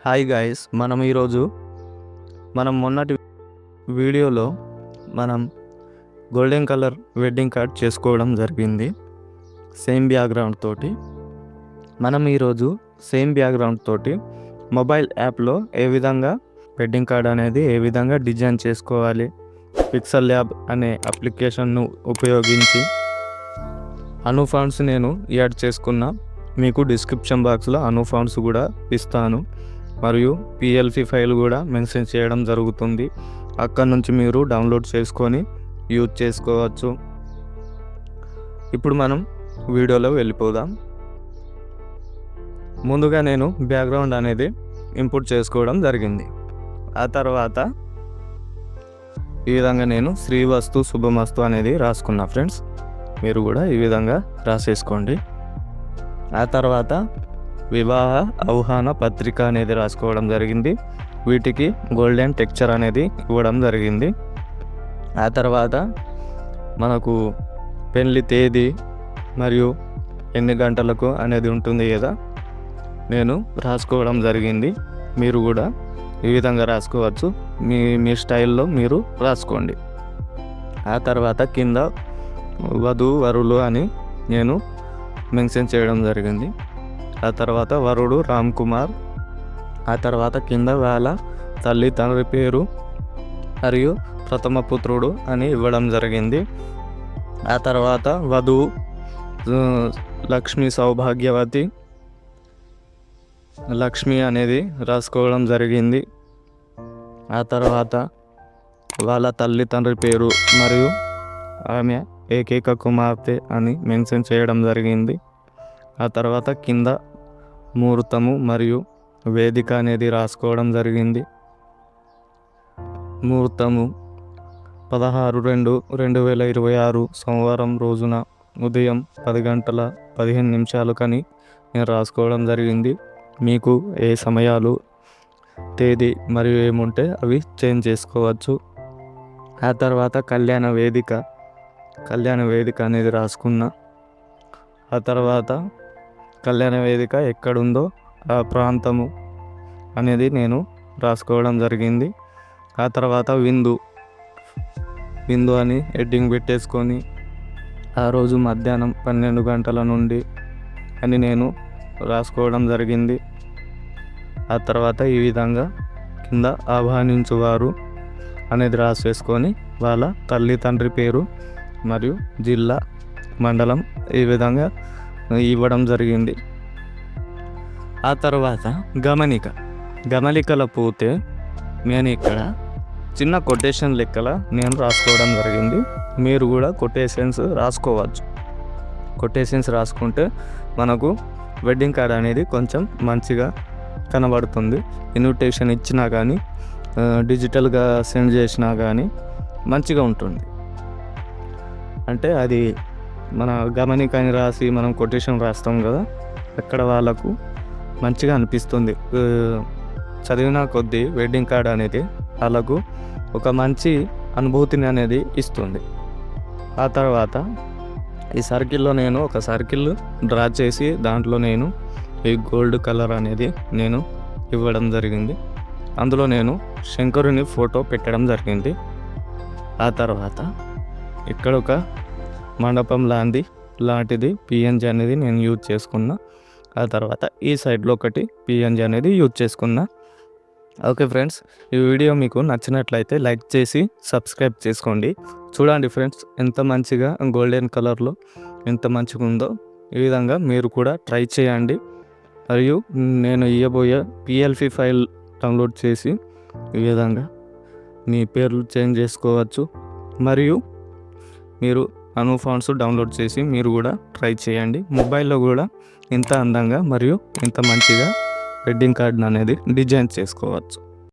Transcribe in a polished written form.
Hi guys, ఈరోజు మొన్నటి వీడియోలో మనం గోల్డెన్ కలర్ వెడ్డింగ్ కార్డ్ చేసుకోవడం జరిగింది. సేమ్ బ్యాక్గ్రౌండ్ తోటి ఈరోజు సేమ్ బ్యాక్గ్రౌండ్ తోటి మొబైల్ యాప్లో ఏ విధంగా వెడ్డింగ్ కార్డ్ అనేది ఏ విధంగా డిజైన్ చేసుకోవాలి, పిక్సెల్ ల్యాబ్ అనే అప్లికేషన్ను ఉపయోగించి అను ఫాంట్స్ నేను యాడ్ చేసుకున్నా. మీకు డిస్క్రిప్షన్ బాక్స్లో అను ఫాంట్స్ కూడా ఇస్తాను, మరియు పిఎల్సి ఫైల్ కూడా మెన్షన్ చేయడం జరుగుతుంది. అక్కడ నుంచి మీరు డౌన్లోడ్ చేసుకొని యూజ్ చేసుకోవచ్చు. ఇప్పుడు మనం వీడియోలో వెళ్ళిపోదాం. ముందుగా నేను బ్యాక్గ్రౌండ్ అనేది ఇంపోర్ట్ చేసుకోవడం జరిగింది. ఆ తర్వాత ఈ విధంగా నేను శ్రీవస్తు శుభమస్తు అనేది రాసుకున్నా. ఫ్రెండ్స్, మీరు కూడా ఈ విధంగా రాసేసుకోండి. ఆ తర్వాత వివాహ ఆహ్వాన పత్రిక అనేది రాసుకోవడం జరిగింది. వీటికి గోల్డెన్ టెక్చర్ అనేది ఇవ్వడం జరిగింది. ఆ తర్వాత మనకు పెళ్లి తేదీ మరియు ఎన్ని గంటలకు అనేది ఉంటుంది కదా, నేను రాసుకోవడం జరిగింది. మీరు కూడా ఈ విధంగా రాసుకోవచ్చు, మీ స్టైల్లో మీరు రాసుకోండి. ఆ తర్వాత కింద వధూవరులు అని నేను మెన్షన్ చేయడం జరిగింది. ఆ తర్వాత వరుడు రామ్ కుమార్. ఆ తర్వాత కింద వాళ్ళ తల్లి తండ్రి పేరు మరియు ప్రథమ పుత్రుడు అని ఇవ్వడం జరిగింది. ఆ తర్వాత వధువు లక్ష్మి సౌభాగ్యవతి లక్ష్మి అనేది రాసుకోవడం జరిగింది. ఆ తర్వాత వాళ్ళ తల్లి తండ్రి పేరు మరియు ఆమె ఏకైక కుమార్తె అని మెన్షన్ చేయడం జరిగింది. ఆ తర్వాత కింద ముహూర్తము మరియు వేదిక అనేది రాసుకోవడం జరిగింది. ముహూర్తము 16/2/2026 సోమవారం రోజున ఉదయం 10:15 కని నేను రాసుకోవడం జరిగింది. మీకు ఏ సమయాలు తేదీ మరియు ఏముంటే అవి చేంజ్ చేసుకోవచ్చు. ఆ తర్వాత కళ్యాణ వేదిక అనేది రాసుకున్నా. ఆ తర్వాత కళ్యాణ వేదిక ఎక్కడుందో ఆ ప్రాంతము అనేది నేను రాసుకోవడం జరిగింది. ఆ తర్వాత విందు అని హెడ్డింగ్ పెట్టేసుకొని ఆ రోజు మధ్యాహ్నం 12 గంటల నుండి అని నేను రాసుకోవడం జరిగింది. ఆ తర్వాత ఈ విధంగా కింద ఆహ్వానించువారు అనేది రాసేసుకొని వాళ్ళ తల్లి తండ్రి పేరు మరియు జిల్లా మండలం ఈ విధంగా ఇవ్వడం జరిగింది. ఆ తర్వాత గమనికల పోతే నేను ఇక్కడ చిన్న కొటేషన్ లెక్కల నేను రాసుకోవడం జరిగింది. మీరు కూడా కొటేషన్స్ రాసుకోవచ్చు. కొటేషన్స్ రాసుకుంటే మనకు వెడ్డింగ్ కార్డ్ అనేది కొంచెం మంచిగా కనబడుతుంది. ఇన్విటేషన్ ఇచ్చినా కానీ డిజిటల్గా సెండ్ చేసినా కానీ మంచిగా ఉంటుంది. అంటే అది మన గమనిక అని రాసి మనం కొటేషన్ రాస్తాం కదా, అక్కడ వాళ్ళకు మంచిగా అనిపిస్తుంది. చదివిన కొద్దీ వెడ్డింగ్ కార్డ్ అనేది వాళ్ళకు ఒక మంచి అనుభూతిని అనేది ఇస్తుంది. ఆ తర్వాత ఈ సర్కిల్లో నేను ఒక సర్కిల్ డ్రా చేసి దాంట్లో నేను ఈ గోల్డ్ కలర్ అనేది నేను ఇవ్వడం జరిగింది. అందులో నేను శంకరుని ఫోటో పెట్టడం జరిగింది. ఆ తర్వాత ఇక్కడ ఒక మండపం లాంటిది పిఎన్జీ అనేది నేను యూజ్ చేసుకున్నా. ఆ తర్వాత ఈ సైడ్లో ఒకటి పిఎన్జీ అనేది యూజ్ చేసుకున్నా. ఓకే ఫ్రెండ్స్, ఈ వీడియో మీకు నచ్చినట్లయితే లైక్ చేసి సబ్స్క్రైబ్ చేసుకోండి. చూడండి ఫ్రెండ్స్, ఎంత మంచిగా గోల్డెన్ కలర్లో ఎంత మంచిగా ఉందో. ఈ విధంగా మీరు కూడా ట్రై చేయండి. మరియు నేను ఇవ్వబోయే పిఎల్సి ఫైల్ డౌన్లోడ్ చేసి ఈ విధంగా మీ పేర్లు చేంజ్ చేసుకోవచ్చు. మరియు మీరు అను ఫాంట్స్ డౌన్లోడ్ చేసి మీరు కూడా ట్రై చేయండి. మొబైల్లో కూడా ఇంత అందంగా మరియు ఇంత మంచిగా వెడ్డింగ్ కార్డ్ అనేది డిజైన్ చేసుకోవచ్చు.